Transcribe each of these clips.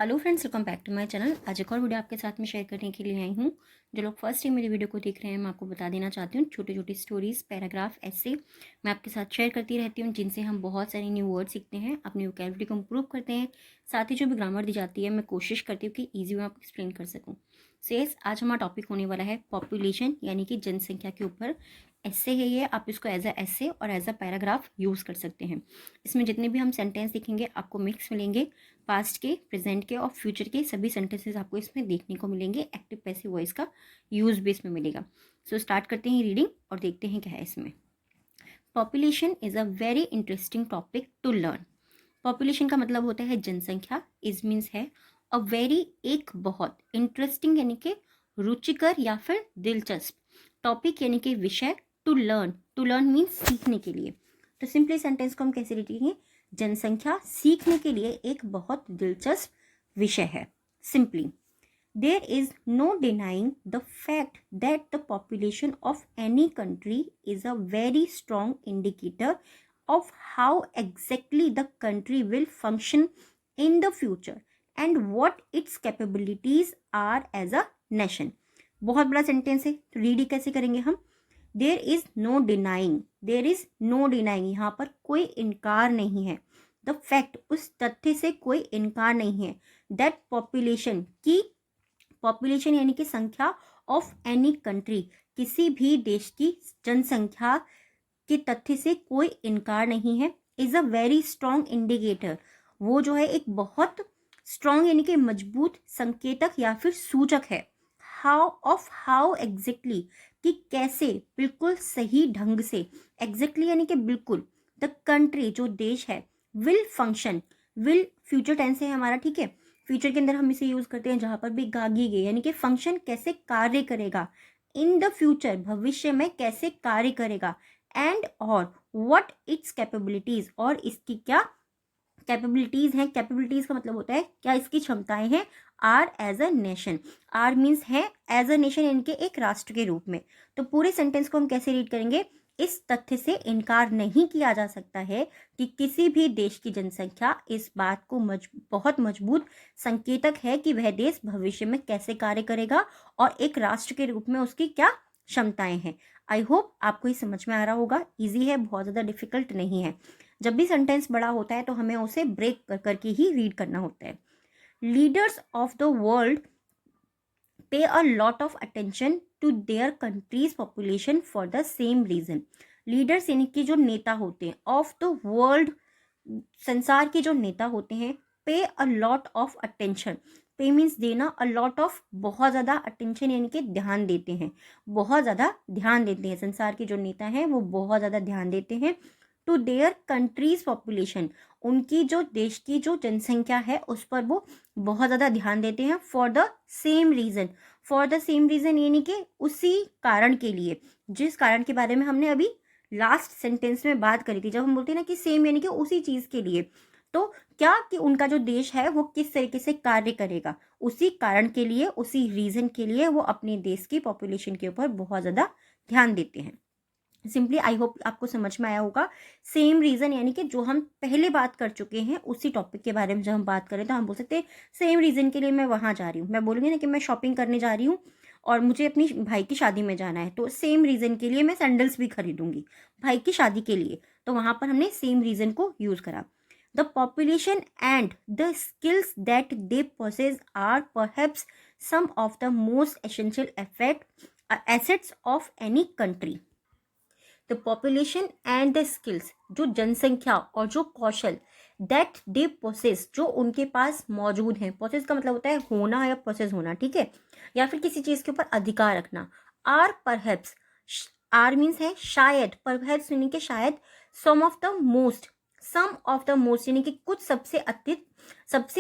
Hello friends, welcome back to my channel. आज एक और वीडियो आपके साथ में शेयर करने के लिए आई हूँ। जो लोग फर्स्ट टाइम मेरी वीडियो को देख रहे हैं, मैं आपको बता देना चाहती हूँ, छोटी छोटी स्टोरीज, पैराग्राफ, ऐसे मैं आपके साथ शेयर करती रहती हूँ, जिनसे हम बहुत सारे न्यू वर्ड सीखते हैं, अपनी वोकैबुलरी को इम्प्रूव करते हैं। साथ ही जो भी ग्रामर दी जाती है, मैं कोशिश करती हूँ कि ईजी में आपको एक्सप्लेन कर सकूँ। सेस आज हमारा टॉपिक होने वाला है पॉपुलेशन, यानी कि जनसंख्या के ऊपर। ऐसे है ये, आप इसको एज अ ऐसे और एज अ पैराग्राफ यूज़ कर सकते हैं। इसमें जितने भी हम सेंटेंस देखेंगे आपको मिक्स मिलेंगे, पास्ट के, प्रेजेंट के और फ्यूचर के सभी सेंटेंसेस आपको इसमें देखने को मिलेंगे। एक्टिव पैसिव वॉइस का यूज भी इसमें मिलेगा। सो स्टार्ट करते हैं रीडिंग और देखते हैं क्या है इसमें। Population is a very interesting topic to learn. Population का मतलब होता है जनसंख्या। इज मीन्स है अ वेरी, एक बहुत, इंटरेस्टिंग यानी कि रुचिकर या फिर दिलचस्प, टॉपिक यानी कि विषय, टू लर्न मीन्स सीखने के लिए। तो सिंपली सेंटेंस को हम कैसे लिखेंगे? जनसंख्या सीखने के लिए एक बहुत दिलचस्प विषय है। Simply, there is no denying the fact that the population of any country is a very strong indicator of how exactly the country will function in the future and what its capabilities are as a nation. बहुत बड़ा sentence है, तो read ही कैसे करेंगे हम? There is no denying, there is no denying, यहाँ पर कोई इनकार नहीं है। द फैक्ट, उस तथ्य से कोई इनकार नहीं है। दैट पॉपुलेशन, की पॉपुलेशन यानी कि संख्या, ऑफ एनी कंट्री, किसी भी देश की जनसंख्या के तथ्य से कोई इनकार नहीं है। Is a very strong indicator, वो जो है एक बहुत स्ट्रॉन्ग यानी कि मजबूत संकेतक या फिर सूचक है। हाउ एग्जैक्टली, कि कैसे, बिल्कुल सही ढंग से, एग्जैक्टली यानी कि बिल्कुल, द कंट्री जो देश है, will function, will future tense है हमारा, ठीक है। फ्यूचर के अंदर हम इसे यूज करते हैं जहां पर भी गागी गई, यानी कि फंक्शन कैसे कार्य करेगा, इन द फ्यूचर भविष्य में कैसे कार्य करेगा, एंड और व्हाट इट्स कैपेबिलिटीज, और इसकी क्या कैपेबिलिटीज हैं। कैपेबिलिटीज का मतलब होता है क्या इसकी क्षमताएं हैं। Our as a nation, our means है एज अ नेशन, इनके एक राष्ट्र के रूप में। तो पूरे सेंटेंस को हम कैसे रीड करेंगे? इस तथ्य से इनकार नहीं किया जा सकता है कि किसी भी देश की जनसंख्या इस बात को बहुत मजबूत संकेतक है कि वह देश भविष्य में कैसे कार्य करेगा और एक राष्ट्र के रूप में उसकी क्या क्षमताएं हैं। आई होप आपको ये समझ में आ रहा होगा। इजी है, बहुत ज़्यादा डिफिकल्ट नहीं है। जब भी सेंटेंस बड़ा होता है तो हमें उसे ब्रेक करके ही रीड करना होता है। Leaders of the world pay a lot of attention to their country's population for the same reason. Leaders यानी कि जो नेता होते हैं, ऑफ द वर्ल्ड, संसार के जो नेता होते हैं, पे अ लॉट ऑफ अटेंशन, पे मीन्स देना, अ लॉट ऑफ बहुत ज़्यादा, अटेंशन यानी कि ध्यान देते हैं, बहुत ज़्यादा ध्यान देते हैं। संसार के जो नेता हैं वो बहुत ज़्यादा ध्यान देते हैं टू देयर कंट्रीज पॉपुलेशन, उनकी जो देश की जो जनसंख्या है उस पर वो बहुत ज़्यादा ध्यान देते हैं। For the same reason, for the same reason यानी कि उसी कारण के लिए, जिस कारण के बारे में हमने अभी लास्ट सेंटेंस में बात करी थी, जब हम बोलते हैं ना कि सेम यानी कि उसी चीज़ के लिए। तो क्या कि उनका जो देश है वो किस तरीके से कार्य करेगा, उसी कारण के लिए, उसी रीज़न के लिए वो अपने देश की पॉपुलेशन के ऊपर बहुत ज़्यादा ध्यान देते हैं। सिंपली आई होप आपको समझ में आया होगा। सेम रीज़न यानी कि जो हम पहले बात कर चुके हैं उसी टॉपिक के बारे में जब हम बात करें तो हम बोल सकते हैं सेम रीज़न के लिए मैं वहाँ जा रही हूँ। मैं बोलूँगी ना कि मैं शॉपिंग करने जा रही हूँ और मुझे अपनी भाई की शादी में जाना है, तो सेम रीज़न के लिए मैं सैंडल्स भी खरीदूंगी भाई की शादी के लिए। तो वहाँ पर हमने सेम रीज़न को यूज़ करा। The population and the skills that they possess are perhaps some of the most essential assets of any country. The population and the skills, जो जनसंख्या और जो कौशल, दैट दे पोसेस, जो उनके पास मौजूद हैं। पोसेस का मतलब होता है होना या पोसेस होना, ठीक है, या फिर किसी चीज के ऊपर अधिकार रखना। आर परहैप्स, आर मीन्स है शायद, परहैप्स यानी कि शायद, some of the most, some of the most यानी कि कुछ सबसे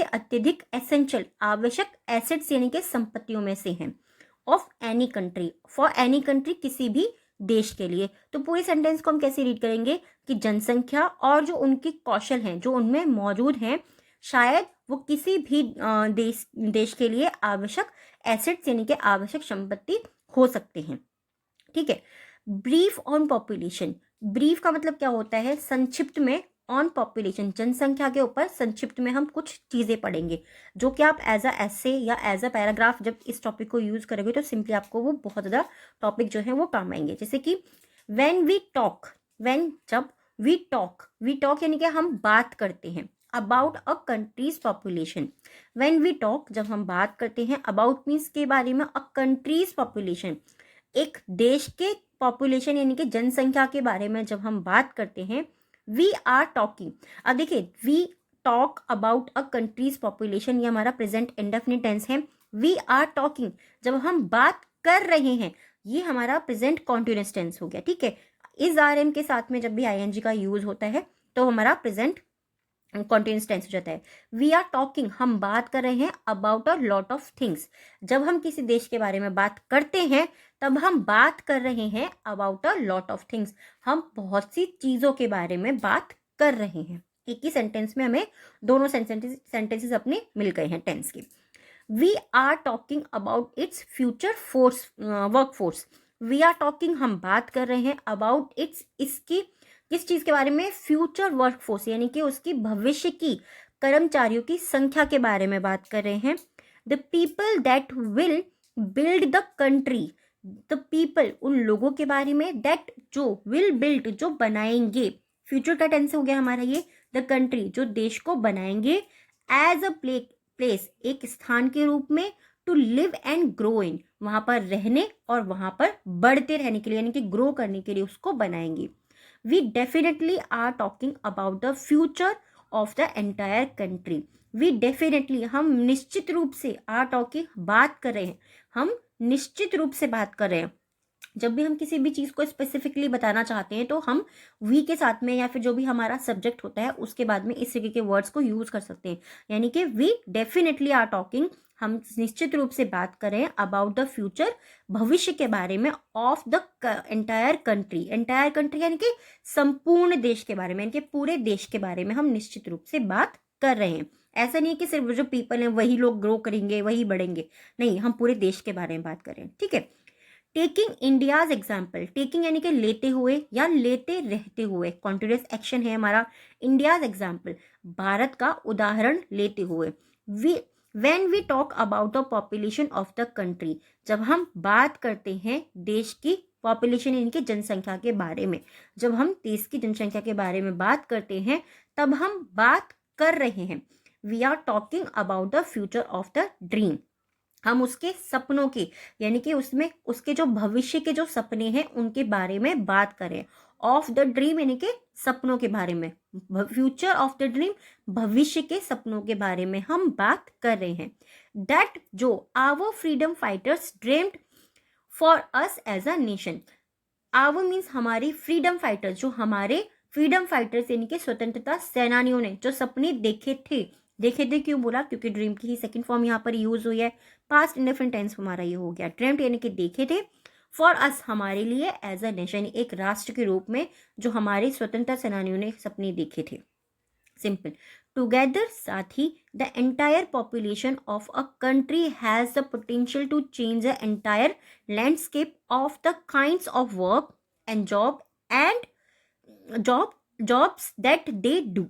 अत्यधिक एसेंशियल, आवश्यक, एसेट्स यानी कि संपत्तियों में से हैं, of any country, for any country, किसी भी देश के लिए। तो पूरे सेंटेंस को हम कैसे रीड करेंगे कि जनसंख्या और जो उनके कौशल हैं जो उनमें मौजूद हैं, शायद वो किसी भी देश के लिए आवश्यक एसेट्स यानी कि आवश्यक संपत्ति हो सकते हैं, ठीक है। ब्रीफ ऑन पॉपुलेशन, ब्रीफ का मतलब क्या होता है? संक्षिप्त में ऑन पॉपुलेशन, जनसंख्या के ऊपर संक्षिप्त में हम कुछ चीज़ें पढ़ेंगे जो कि आप एज अ एसे या एज अ पैराग्राफ जब इस टॉपिक को यूज़ करोगे तो सिंपली आपको वो बहुत ज़्यादा टॉपिक जो है वो काम आएंगे। जैसे कि व्हेन वी टॉक, जब वी टॉक यानी कि हम बात करते हैं about a country's population. When we talk, जब हम बात करते हैं, अबाउट मीन्स के बारे में, अ कंट्रीज पॉपुलेशन, एक देश के पॉपुलेशन यानी कि जनसंख्या के बारे में जब हम बात करते हैं, वी आर टॉकिंग। अब देखिए, we talk about a country's population, ये हमारा प्रेजेंट इंडेफिनिट टेंस है। वी आर टॉकिंग, जब हम बात कर रहे हैं, ये हमारा प्रेजेंट कॉन्टिन्यूअस टेंस हो गया, ठीक है। इस आर एम के साथ में जब भी आईएनजी का यूज होता है तो हमारा प्रेजेंट कॉन्टिन्यूअस टेंस हो जाता है। वी आर टॉकिंग, हम बात कर रहे हैं about a lot of things. जब हम किसी देश के बारे में बात करते हैं तब हम बात कर रहे हैं about a lot of things, हम बहुत सी चीज़ों के बारे में बात कर रहे हैं। एक ही सेंटेंस में हमें दोनों सेंटेंसेस अपने मिल गए हैं टेंस के। We are talking about its future force, work force. We are talking, हम बात कर रहे हैं अबाउट इट्स, इसकी किस चीज के बारे में, फ्यूचर वर्क फोर्स यानी कि उसकी भविष्य की कर्मचारियों की संख्या के बारे में बात कर रहे हैं। The people that will build the country, the people, उन लोगों के बारे में, दैट जो, विल बिल्ड जो बनाएंगे, फ्यूचर का टेंस हो गया हमारा ये, द कंट्री जो देश को बनाएंगे, एज अ प्लेस एक स्थान के रूप में, to live and grow in, वहां पर रहने और वहां पर बढ़ते रहने के लिए यानी कि ग्रो करने के लिए उसको बनाएंगे। We definitely are talking about the future of the entire country. We definitely, हम निश्चित रूप से, आर टॉकिंग बात कर रहे हैं, हम निश्चित रूप से बात कर रहे हैं। जब भी हम किसी भी चीज़ को स्पेसिफिकली बताना चाहते हैं तो हम वी के साथ में या फिर जो भी हमारा सब्जेक्ट होता है उसके बाद में इस तरीके के वर्ड्स को यूज कर सकते हैं। यानी कि वी डेफिनेटली आर टॉकिंग, हम निश्चित रूप से बात कर रहे हैं अबाउट द फ्यूचर, भविष्य के बारे में, of the entire country, entire country यानी कि संपूर्ण देश के बारे में, यानी कि पूरे देश के बारे में हम निश्चित रूप से बात कर रहे हैं। ऐसा नहीं है कि सिर्फ जो पीपल हैं वही लोग ग्रो करेंगे, वही बढ़ेंगे, नहीं, हम पूरे देश के बारे में बात कर रहे हैं, ठीक है। टेकिंग इंडियाज एग्जाम्पल, टेकिंग यानी कि लेते हुए या लेते रहते हुए, कॉन्टिन्यूअस एक्शन है हमारा। इंडियाज एग्जाम्पल, भारत का उदाहरण लेते हुए। We when we talk about the population of the country, जब हम बात करते हैं देश की पॉपुलेशन यानी कि जनसंख्या के बारे में, जब हम देश की जनसंख्या के बारे में बात करते हैं तब हम बात कर रहे हैं। We are talking about the future of the dream, हम उसके सपनों के यानी कि उसमें उसके जो भविष्य के जो सपने हैं उनके बारे में बात करें। ऑफ द ड्रीम यानी कि सपनों के बारे में, फ्यूचर ऑफ द ड्रीम, भविष्य के सपनों के बारे में हम बात कर रहे हैं। दैट जो our freedom fighters dreamed for us as a nation. Our means हमारी फ्रीडम फाइटर्स, जो हमारे फ्रीडम फाइटर्स यानी कि स्वतंत्रता सेनानियों ने जो सपने देखे थे, क्यों बोला, क्योंकि ड्रीम की ही सेकंड फॉर्म यहाँ पर यूज हुई है, पास्ट इंडेफिनिट टेंस हमारा ये हो गया। ड्रीम्ड यानी कि देखे थे, फॉर अस हमारे लिए, एज अ नेशन एक राष्ट्र के रूप में, जो हमारे स्वतंत्रता सेनानियों ने सपने देखे थे। सिंपल, टुगेदर साथ ही, the entire population of a country has the potential to change the entire landscape of the kinds of work and jobs that they do.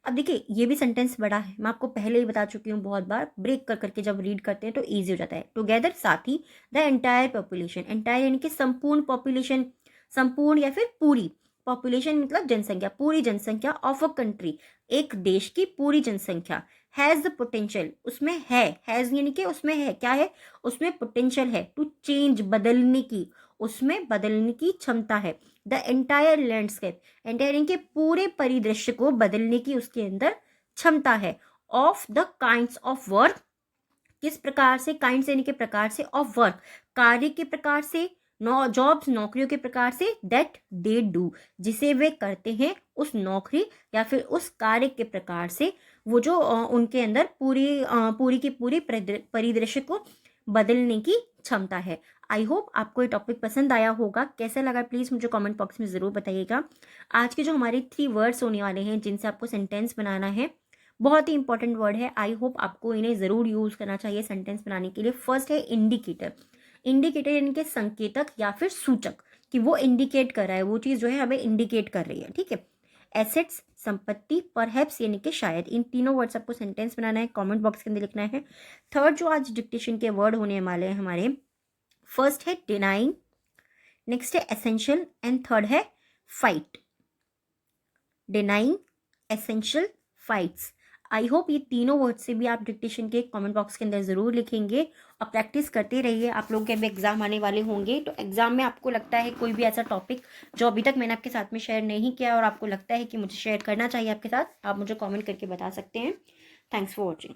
अब देखिए, ये भी सेंटेंस बड़ा है, मैं आपको पहले ही बता चुकी हूँ बहुत बार, ब्रेक कर करके जब रीड करते हैं तो ईजी हो जाता है। टुगेदर साथ ही, द एंटायर पॉपुलेशन, एंटायर यानी कि संपूर्ण पॉपुलेशन, संपूर्ण या फिर पूरी, पॉपुलेशन मतलब जनसंख्या, पूरी जनसंख्या, ऑफ अ कंट्री एक देश की पूरी जनसंख्या, हैज द पोटेंशियल, उसमें है, हैज यानी कि उसमें है, क्या है, उसमें पोटेंशियल है, टू चेंज बदलने की, उसमें बदलने की क्षमता है। द एंटायर लैंडस्केप, एंटायर यानी कि पूरे परिदृश्य को बदलने की उसके अंदर क्षमता है। Of the kinds of work, किस प्रकार से, काइंड्स यानी कि प्रकार से, ऑफ वर्क कार्य के प्रकार से, जॉब्स नौकरियों के प्रकार से, दैट दे डू जिसे वे करते हैं, उस नौकरी या फिर उस कार्य के प्रकार से, वो जो उनके अंदर पूरी की पूरी परिदृश्य को बदलने की क्षमता है। आई होप आपको ये टॉपिक पसंद आया होगा। कैसा लगा प्लीज़ मुझे कमेंट बॉक्स में ज़रूर बताइएगा। आज के जो हमारे 3 वर्ड्स होने वाले हैं जिनसे आपको सेंटेंस बनाना है, बहुत ही इंपॉर्टेंट वर्ड है, आई होप आपको इन्हें ज़रूर यूज़ करना चाहिए सेंटेंस बनाने के लिए। फर्स्ट है इंडिकेटर। इंडिकेटर यानी कि संकेतक या फिर सूचक, कि वो इंडिकेट कर रहा है, वो चीज़ जो है हमें इंडिकेट कर रही है, ठीक है। एसेट्स, संपत्ति, परहैप्स यानी कि शायद। इन तीनों वर्ड्स आपको सेंटेंस बनाना है, कमेंट बॉक्स के अंदर लिखना है। थर्ड जो आज डिक्टेशन के वर्ड होने वाले हैं हमारे, फर्स्ट है डिनाइंग, नेक्स्ट है एसेंशियल एंड थर्ड है fight. Denying, essential, fights. I hope ये तीनों वर्ड से भी आप डिक्टेशन के कमेंट बॉक्स के अंदर ज़रूर लिखेंगे और प्रैक्टिस करते रहिए। आप लोगों के अभी एग्जाम आने वाले होंगे, तो एग्जाम में आपको लगता है कोई भी ऐसा टॉपिक जो अभी तक मैंने आपके साथ में शेयर नहीं किया और आपको लगता है कि मुझे शेयर करना चाहिए आपके साथ, आप मुझे कॉमेंट करके बता सकते हैं। Thanks for watching.